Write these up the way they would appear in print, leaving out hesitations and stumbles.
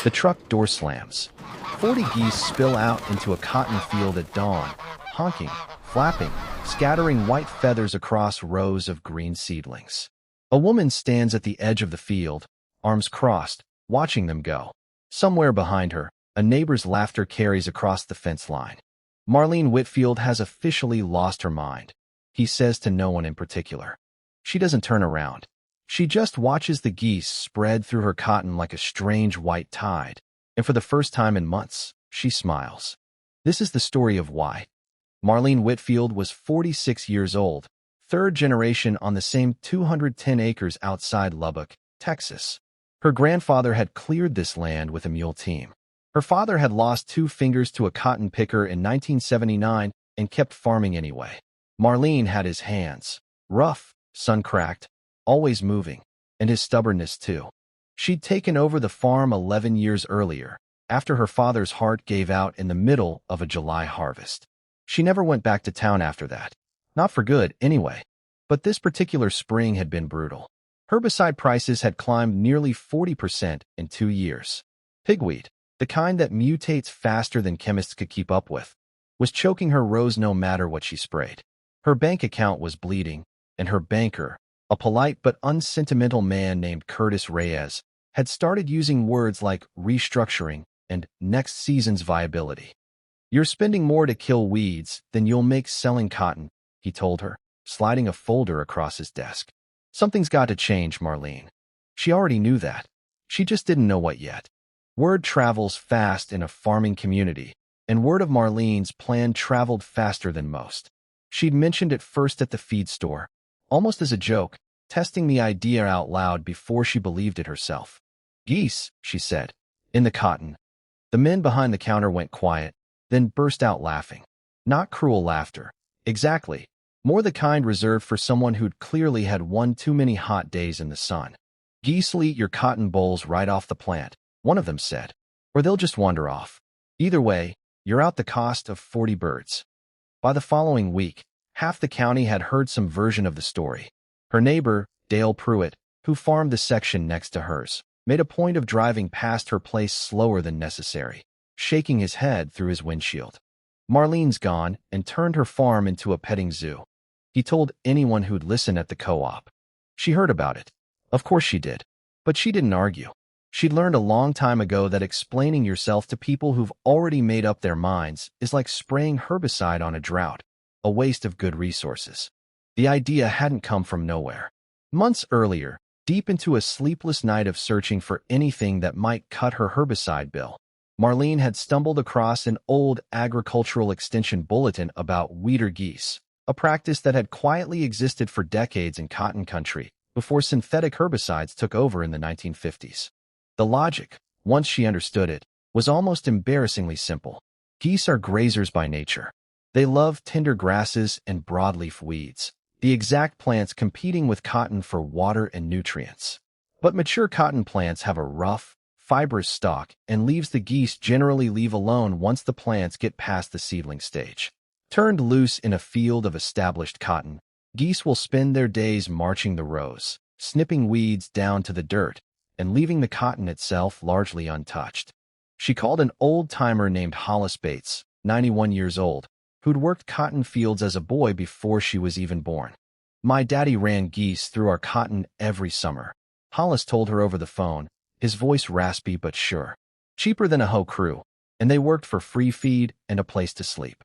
The truck door slams. 40 geese spill out into a cotton field at dawn, honking, flapping, scattering white feathers across rows of green seedlings. A woman stands at the edge of the field, arms crossed, watching them go. Somewhere behind her, a neighbor's laughter carries across the fence line. Marlene Whitfield has officially lost her mind, he says to no one in particular. She doesn't turn around. She just watches the geese spread through her cotton like a strange white tide, and for the first time in months, she smiles. This is the story of why. Marlene Whitfield was 46 years old, third generation on the same 210 acres outside Lubbock, Texas. Her grandfather had cleared this land with a mule team. Her father had lost 2 fingers to a cotton picker in 1979 and kept farming anyway. Marlene had his hands, rough, sun-cracked, always moving, and his stubbornness too. She'd taken over the farm 11 years earlier, after her father's heart gave out in the middle of a July harvest. She never went back to town after that. Not for good, anyway. But this particular spring had been brutal. Herbicide prices had climbed nearly 40% in 2 years. Pigweed, the kind that mutates faster than chemists could keep up with, was choking her rows no matter what she sprayed. Her bank account was bleeding, and her banker, a polite but unsentimental man named Curtis Reyes, had started using words like restructuring and next season's viability. "You're spending more to kill weeds than you'll make selling cotton," he told her, sliding a folder across his desk. Something's got to change, Marlene. She already knew that. She just didn't know what yet. Word travels fast in a farming community, and word of Marlene's plan traveled faster than most. She'd mentioned it first at the feed store, almost as a joke, testing the idea out loud before she believed it herself. "Geese," she said, "in the cotton." The men behind the counter went quiet, then burst out laughing. Not cruel laughter. Exactly. More the kind reserved for someone who'd clearly had one too many hot days in the sun. "Geese'll eat your cotton bolls right off the plant," one of them said. "Or they'll just wander off. Either way, you're out the cost of 40 birds." By the following week, half the county had heard some version of the story. Her neighbor, Dale Pruitt, who farmed the section next to hers, made a point of driving past her place slower than necessary, shaking his head through his windshield. Marlene's gone and turned her farm into a petting zoo, he told anyone who'd listen at the co-op. She heard about it. Of course she did. But she didn't argue. She'd learned a long time ago that explaining yourself to people who've already made up their minds is like spraying herbicide on a drought, a waste of good resources. The idea hadn't come from nowhere. Months earlier, deep into a sleepless night of searching for anything that might cut her herbicide bill, Marlene had stumbled across an old agricultural extension bulletin about weeder geese, a practice that had quietly existed for decades in cotton country before synthetic herbicides took over in the 1950s. The logic, once she understood it, was almost embarrassingly simple. Geese are grazers by nature. They love tender grasses and broadleaf weeds, the exact plants competing with cotton for water and nutrients. But mature cotton plants have a rough, fibrous stalk, and leaves the geese generally leave alone once the plants get past the seedling stage. Turned loose in a field of established cotton, geese will spend their days marching the rows, snipping weeds down to the dirt, and leaving the cotton itself largely untouched. She called an old-timer named Hollis Bates, 91 years old, who'd worked cotton fields as a boy before she was even born. "My daddy ran geese through our cotton every summer," Hollis told her over the phone, his voice raspy but sure. "Cheaper than a hoe crew, and they worked for free feed and a place to sleep."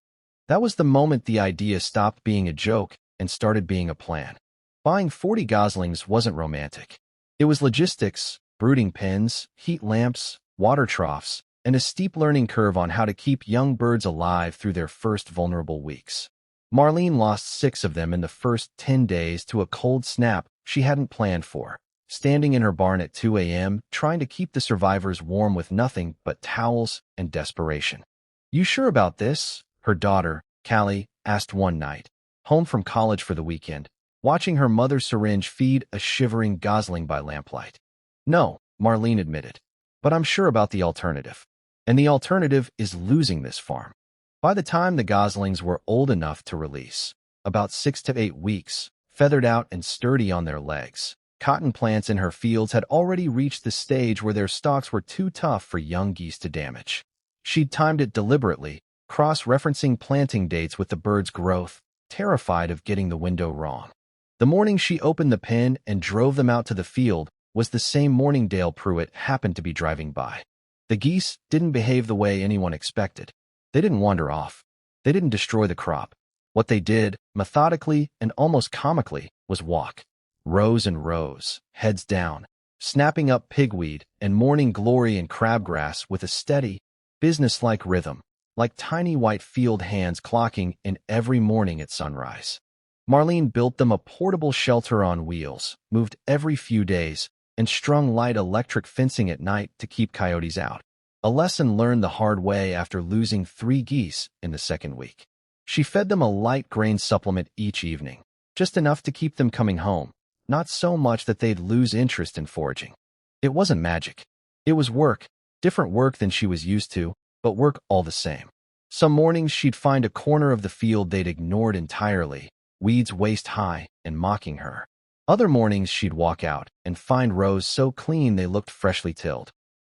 That was the moment the idea stopped being a joke and started being a plan. Buying 40 goslings wasn't romantic. It was logistics, brooding pens, heat lamps, water troughs, and a steep learning curve on how to keep young birds alive through their first vulnerable weeks. Marlene lost 6 of them in the first 10 days to a cold snap she hadn't planned for, standing in her barn at 2 a.m., trying to keep the survivors warm with nothing but towels and desperation. "You sure about this?" her daughter, Callie, asked one night, home from college for the weekend, watching her mother syringe feed a shivering gosling by lamplight. "No," Marlene admitted, "but I'm sure about the alternative. And the alternative is losing this farm." By the time the goslings were old enough to release, about 6 to 8 weeks, feathered out and sturdy on their legs, Cotton plants in her fields had already reached the stage where their stalks were too tough for young geese to damage. She'd timed it deliberately, cross-referencing planting dates with the bird's growth, terrified of getting the window wrong. The morning she opened the pen and drove them out to the field was the same morning Dale Pruitt happened to be driving by. The geese didn't behave the way anyone expected. They didn't wander off. They didn't destroy the crop. What they did, methodically and almost comically, was walk. Rows and rows, heads down, snapping up pigweed and morning glory and crabgrass with a steady, businesslike rhythm, like tiny white field hands clocking in every morning at sunrise. Marlene built them a portable shelter on wheels, moved every few days, and strung light electric fencing at night to keep coyotes out. A lesson learned the hard way after losing 3 geese in the second week. She fed them a light grain supplement each evening, just enough to keep them coming home, not so much that they'd lose interest in foraging. It wasn't magic. It was work, different work than she was used to, but work all the same. Some mornings she'd find a corner of the field they'd ignored entirely, weeds waist-high and mocking her. Other mornings she'd walk out and find rows so clean they looked freshly tilled.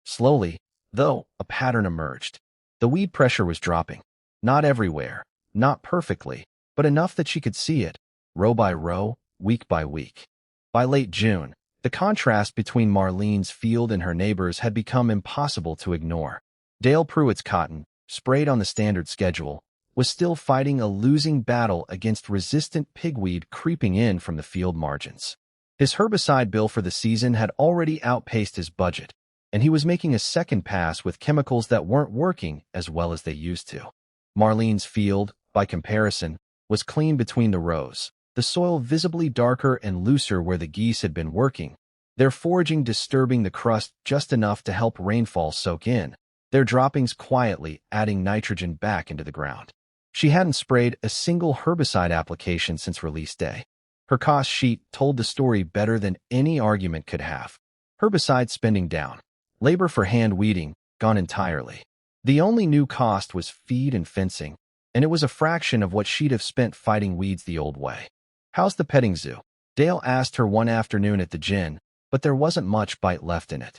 Slowly, though, a pattern emerged. The weed pressure was dropping. Not everywhere, not perfectly, but enough that she could see it, row by row, week by week. By late June, the contrast between Marlene's field and her neighbors had become impossible to ignore. Dale Pruitt's cotton, sprayed on the standard schedule, was still fighting a losing battle against resistant pigweed creeping in from the field margins. His herbicide bill for the season had already outpaced his budget, and he was making a second pass with chemicals that weren't working as well as they used to. Marlene's field, by comparison, was clean between the rows, the soil visibly darker and looser where the geese had been working, their foraging disturbing the crust just enough to help rainfall soak in, their droppings quietly adding nitrogen back into the ground. She hadn't sprayed a single herbicide application since release day. Her cost sheet told the story better than any argument could have. Herbicide spending down. Labor for hand weeding gone entirely. The only new cost was feed and fencing, and it was a fraction of what she'd have spent fighting weeds the old way. "How's the petting zoo?" Dale asked her one afternoon at the gin, but there wasn't much bite left in it.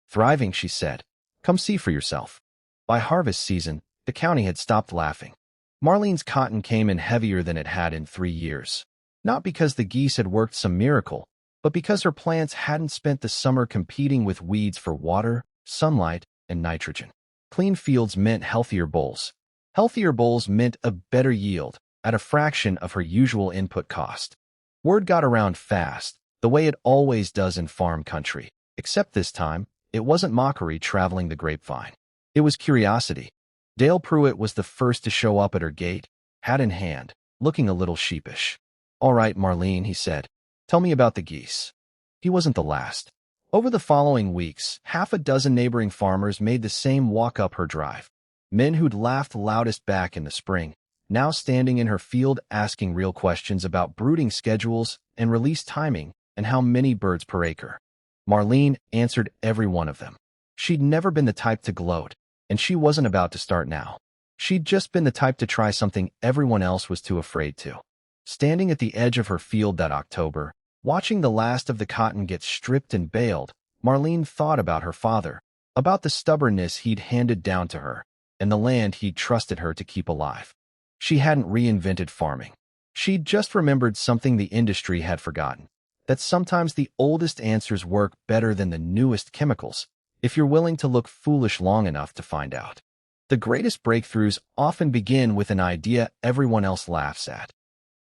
"Thriving," she said. "Come see for yourself." By harvest season, the county had stopped laughing. Marlene's cotton came in heavier than it had in 3 years. Not because the geese had worked some miracle, but because her plants hadn't spent the summer competing with weeds for water, sunlight, and nitrogen. Clean fields meant healthier bowls. Healthier bowls meant a better yield at a fraction of her usual input cost. Word got around fast, the way it always does in farm country, except this time, it wasn't mockery traveling the grapevine. It was curiosity. Dale Pruitt was the first to show up at her gate, hat in hand, looking a little sheepish. "All right, Marlene," he said. "Tell me about the geese." He wasn't the last. Over the following weeks, half a dozen neighboring farmers made the same walk up her drive. Men who'd laughed loudest back in the spring, now standing in her field asking real questions about brooding schedules and release timing and how many birds per acre. Marlene answered every one of them. She'd never been the type to gloat, and she wasn't about to start now. She'd just been the type to try something everyone else was too afraid to. Standing at the edge of her field that October, watching the last of the cotton get stripped and baled, Marlene thought about her father, about the stubbornness he'd handed down to her, and the land he'd trusted her to keep alive. She hadn't reinvented farming. She'd just remembered something the industry had forgotten, that sometimes the oldest answers work better than the newest chemicals, if you're willing to look foolish long enough to find out. The greatest breakthroughs often begin with an idea everyone else laughs at.